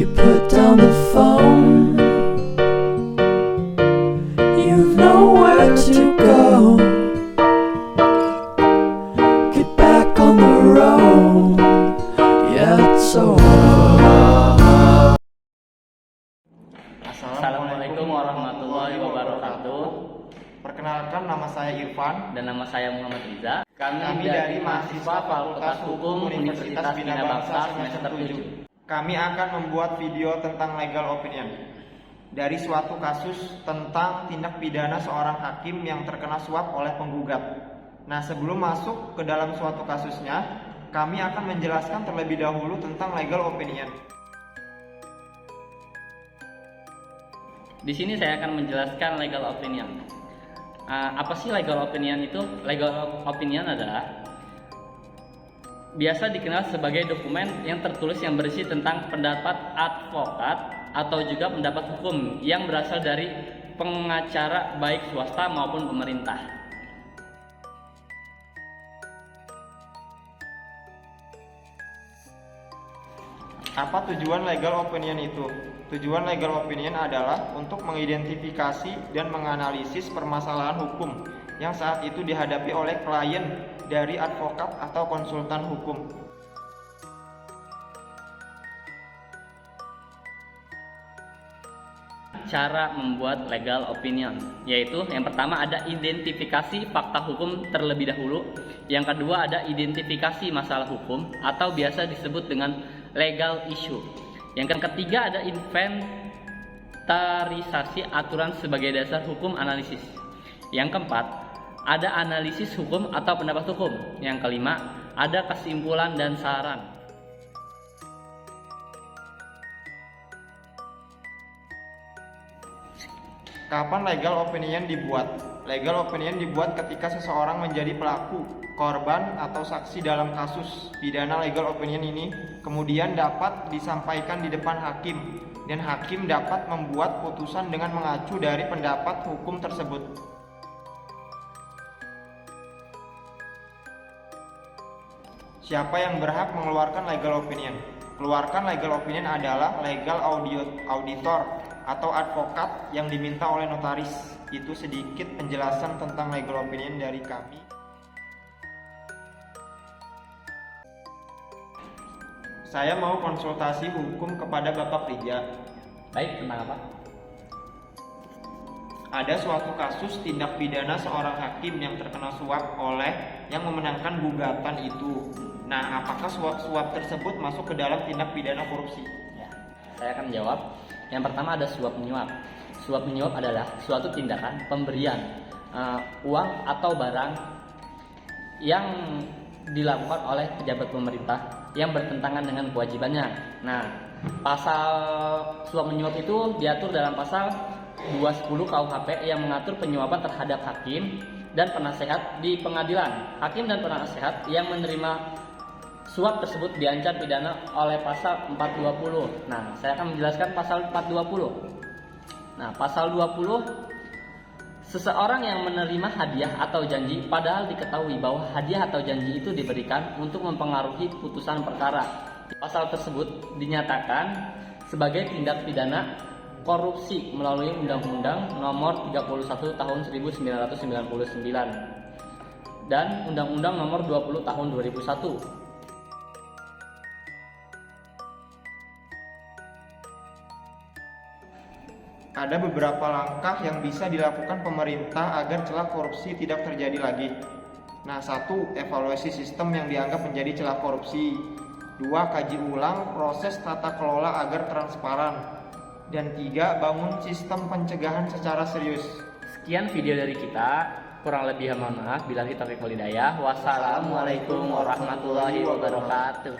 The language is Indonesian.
You put down the phone, you've nowhere to go. Get back on the road, yeah, it's so hard. Assalamualaikum warahmatullahi wabarakatuh. Perkenalkan, nama saya Irfan Dan nama saya Muhammad Riza. Kami dari mahasiswa Fakultas Hukum Universitas Bina Bangsa semester 7. Kami akan membuat video tentang legal opinion dari suatu kasus tentang tindak pidana seorang hakim yang terkena suap oleh penggugat. Nah, sebelum masuk ke dalam suatu kasusnya, kami akan menjelaskan terlebih dahulu tentang legal opinion. Di sini saya akan menjelaskan legal opinion. Apa sih legal opinion itu? Legal opinion adalah biasa dikenal sebagai dokumen yang tertulis yang berisi tentang pendapat advokat atau juga pendapat hukum yang berasal dari pengacara baik swasta maupun pemerintah. Apa tujuan legal opinion itu? Tujuan legal opinion adalah untuk mengidentifikasi dan menganalisis permasalahan hukum yang saat itu dihadapi oleh klien dari advokat atau konsultan hukum. Cara membuat legal opinion, yaitu yang pertama ada identifikasi fakta hukum terlebih dahulu, yang kedua ada identifikasi masalah hukum atau biasa disebut dengan legal issue, yang ketiga ada inventarisasi aturan sebagai dasar hukum analisis, yang keempat ada analisis hukum atau pendapat hukum, yang kelima ada kesimpulan dan saran. Kapan legal opinion dibuat? Legal opinion dibuat ketika seseorang menjadi pelaku, korban, atau saksi dalam kasus pidana. Legal opinion ini kemudian dapat disampaikan di depan hakim, dan hakim dapat membuat putusan dengan mengacu dari pendapat hukum tersebut. Siapa yang berhak mengeluarkan legal opinion? Keluarkan legal opinion adalah legal auditor atau advokat yang diminta oleh notaris. Itu sedikit penjelasan tentang legal opinion dari kami. Saya mau konsultasi hukum kepada Bapak Riza. Baik, tentang apa? Ada suatu kasus tindak pidana seorang hakim yang terkena suap oleh yang memenangkan gugatan itu. Nah, apakah suap tersebut masuk ke dalam tindak pidana korupsi? Ya, saya akan menjawab. Yang pertama ada suap menyuap. Suap menyuap adalah suatu tindakan pemberian uang atau barang yang dilakukan oleh pejabat pemerintah yang bertentangan dengan kewajibannya. Nah, pasal suap menyuap itu diatur dalam pasal 210 KUHP yang mengatur penyuapan terhadap hakim dan penasehat di pengadilan. Hakim dan penasehat yang menerima suap tersebut diancam pidana oleh pasal 420. Nah, saya akan menjelaskan pasal 420. Nah, pasal 20, seseorang yang menerima hadiah atau janji padahal diketahui bahwa hadiah atau janji itu diberikan untuk mempengaruhi putusan perkara. Pasal tersebut dinyatakan sebagai tindak pidana korupsi melalui Undang-Undang Nomor 31 Tahun 1999 dan Undang-Undang Nomor 20 Tahun 2001. Ada beberapa langkah yang bisa dilakukan pemerintah agar celah korupsi tidak terjadi lagi. Nah, 1. Evaluasi sistem yang dianggap menjadi celah korupsi. 2. Kaji ulang proses tata kelola agar transparan. Dan 3. Bangun sistem pencegahan secara serius. Sekian video dari kita. Kurang lebih mohon maaf. Billahi taufiq wal hidayah. Wassalamualaikum warahmatullahi wabarakatuh.